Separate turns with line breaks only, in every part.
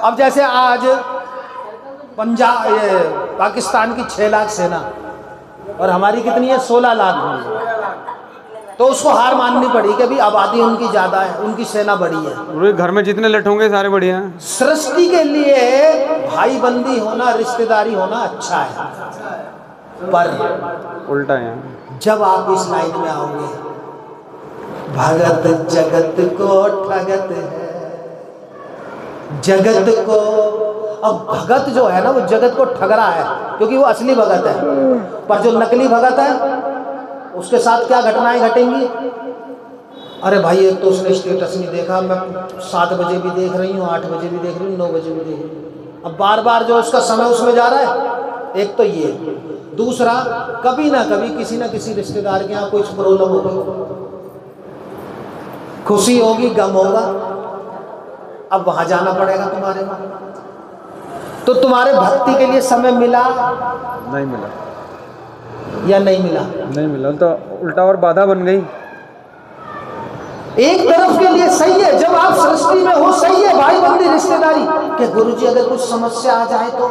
अब जैसे आज पंजाब पाकिस्तान की 6 लाख सेना और हमारी कितनी है 16 लाख, तो उसको हार माननी पड़ी कि अभी आबादी उनकी ज़्यादा है, उनकी सेना बड़ी है।
घर में जितने लठ होंगे सारे बढ़िया हैं।
सृष्टि के लिए भाई बंदी होना, रिश्तेदारी होना अच्छा है, पर
उल्टा है।
जब आप इस लाइन में आओगे, भगत जगत को ठगत है, जगत को। अब भगत जो है ना वो जगत को ठग रहा है क्योंकि वो असली भगत है, पर जो नकली भगत है उसके साथ क्या घटनाएं घटेंगी। अरे भाई एक तो उसने स्टेटस नहीं देखा, मैं 7 बजे भी देख रही हूँ, 8 बजे भी देख रही हूँ, 9 बजे भी देख रही हूँ। अब बार बार जो उसका समय उसमें जा रहा है, एक तो ये। दूसरा, कभी ना कभी किसी ना किसी रिश्तेदार के यहाँ कुछ प्रॉब्लम होगी, खुशी होगी, गम होगा, अब वहां जाना पड़ेगा तुम्हारे वहां। तो तुम्हारे भक्ति के लिए समय मिला
नहीं मिला
या नहीं मिला?
नहीं मिला, तो उल्टा और बाधा बन गई।
एक तरफ के लिए सही है, जब आप सृष्टि में हो सही है, भाई बंदी रिश्तेदारी कि गुरुजी अगर कुछ समस्या आ जाए तो,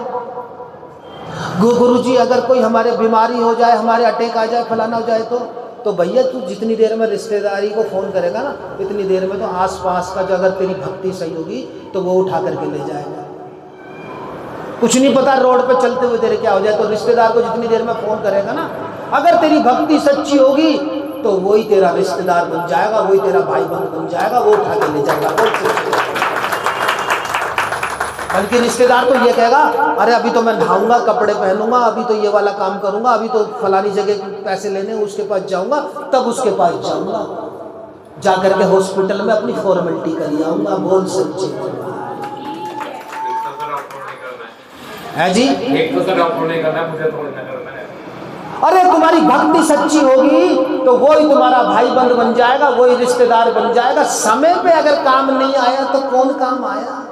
गुरुजी अगर कोई हमारे बीमारी हो जाए, हमारे अटैक आ जाए, फलाना हो जाए तो भैया तू जितनी देर में रिश्तेदारी को फ़ोन करेगा ना, इतनी देर में तो आसपास का जो अगर तेरी भक्ति सही होगी तो वो उठा करके ले जाएगा। कुछ नहीं पता रोड पे चलते हुए तेरे क्या हो जाए, तो रिश्तेदार को जितनी देर में फ़ोन करेगा ना, अगर तेरी भक्ति सच्ची होगी तो वही तेरा रिश्तेदार बन जाएगा, वही तेरा भाई बंद बन जाएगा, वो उठा के ले जाएगा। बल्कि रिश्तेदार तो ये कहेगा, अरे अभी तो मैं नहाऊंगा, कपड़े पहनूंगा, अभी तो ये वाला काम करूंगा, अभी तो फलानी जगह पैसे लेने उसके पास जाऊंगा, तब उसके पास जाऊंगा, जाकर के हॉस्पिटल में अपनी फॉर्मेलिटी कर आऊंगा। बोल सच्चे है जी।
एक तो डॉक्टर नहीं करना, मुझे थोड़ी ना करना है।
अरे तुम्हारी भक्ति सच्ची होगी तो वही तुम्हारा भाई बंद बन जाएगा, वही रिश्तेदार बन जाएगा। समय पे अगर काम नहीं आया तो कौन काम आया?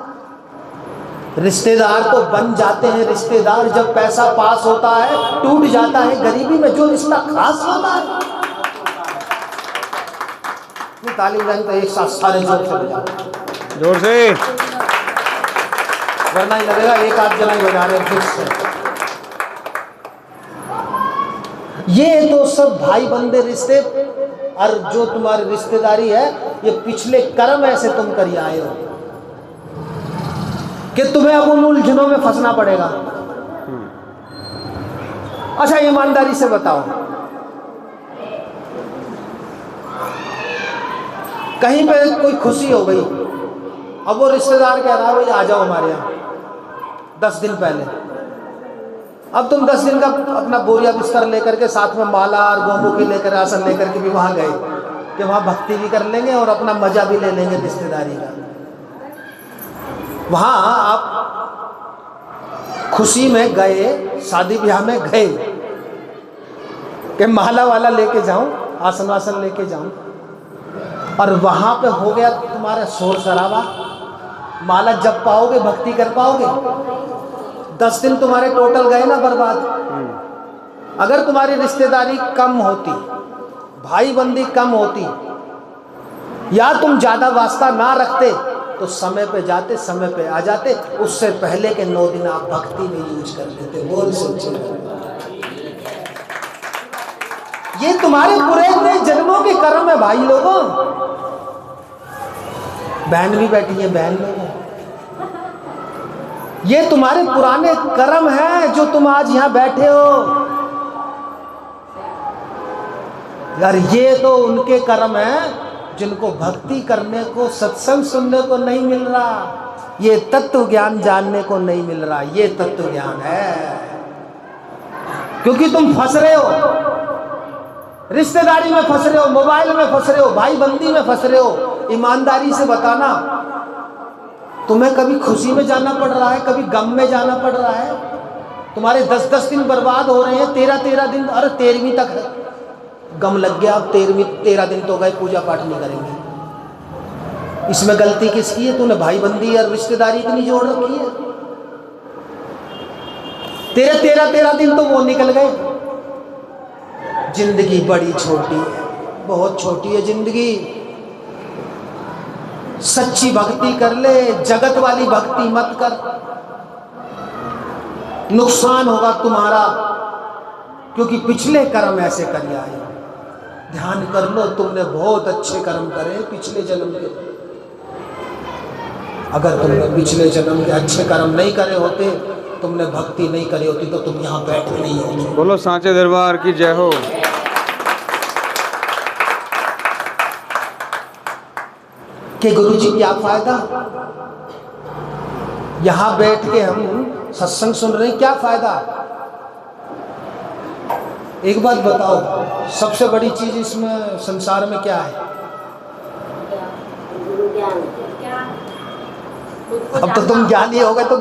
रिश्तेदार तो बन जाते हैं रिश्तेदार जब पैसा पास होता है, टूट जाता है गरीबी में जो रिश्ता खास होता है। ताली बजाएं तो एक साथ सारे जोर से बजाओ,
जोर से,
वरना ही लगेगा एक आध जना ही बजा रहे हैं फिर से। ये तो सब भाई बंदे रिश्ते, और जो तुम्हारी रिश्तेदारी है ये पिछले कर्म ऐसे तुम कर आए हो कि तुम्हें अब उन उलझनों में फंसना पड़ेगा। अच्छा ईमानदारी से बताओ, कहीं पे कोई खुशी हो गई, अब वो रिश्तेदार कह रहा है भाई आ जाओ हमारे यहाँ 10 दिन पहले, अब तुम 10 दिन का अपना बोरिया बिस्तर लेकर के साथ में माला और गोमुखी लेकर आसन लेकर के भी वहाँ गए कि वहाँ भक्ति भी कर लेंगे और अपना मजा भी ले लेंगे रिश्तेदारी का। वहाँ आप खुशी में गए, शादी ब्याह में गए कि माला वाला लेके जाऊं, आसन वासन लेके जाऊं, और वहाँ पे हो गया तुम्हारा शोर शराबा। माला जप पाओगे, भक्ति कर पाओगे? 10 दिन तुम्हारे टोटल गए ना बर्बाद। अगर तुम्हारी रिश्तेदारी कम होती, भाई बंदी कम होती, या तुम ज़्यादा वास्ता ना रखते तो समय पे जाते, समय पे आ जाते, उससे पहले के 9 दिन आप भक्ति में यूज कर लेते। बोल सोचिए, ये तुम्हारे पूरे जन्मों के कर्म है भाई लोगों। बहन भी बैठी है, बहन लोगों, ये तुम्हारे पुराने कर्म है जो तुम आज यहां बैठे हो यार। ये तो उनके कर्म है जिनको भक्ति करने को, सत्संग सुनने को नहीं मिल रहा, ये तत्व ज्ञान जानने को नहीं मिल रहा। ये तत्व ज्ञान है, क्योंकि तुम फंस रहे हो, रिश्तेदारी में फंस रहे हो, मोबाइल में फंस रहे हो, भाई बंदी में फंस रहे हो। ईमानदारी से बताना, तुम्हें कभी खुशी में जाना पड़ रहा है, कभी गम में जाना पड़ रहा है? तुम्हारे 10-10 दिन बर्बाद हो रहे हैं, 13-13 दिन, अरे 13वीं तक है, गम लग गया। अब 13 दिन तो गए, पूजा पाठ नहीं करेंगे। इसमें गलती किसकी है? तूने भाई बंदी और रिश्तेदारी इतनी जोड़ रखी है। तेरे 13 दिन तो वो निकल गए। जिंदगी बड़ी छोटी है, बहुत छोटी है जिंदगी। सच्ची भक्ति कर ले, जगत वाली भक्ति मत कर, नुकसान होगा तुम्हारा, क्योंकि पिछले कर्म ऐसे कर आए। ध्यान कर लो, तुमने बहुत अच्छे कर्म करे पिछले जन्म के। अगर तुमने पिछले जन्म के अच्छे कर्म नहीं करे होते, तुमने भक्ति नहीं करी होती, तो तुम यहाँ बैठे नहीं होते।
बोलो सांचे दरबार की जय हो।
कि गुरुजी क्या फायदा, यहां बैठ के हम सत्संग सुन रहे हैं, क्या फायदा। एक बात बताओ, सबसे बड़ी चीज इसमें संसार में क्या है? अब तो तुम ज्ञानी हो गए तो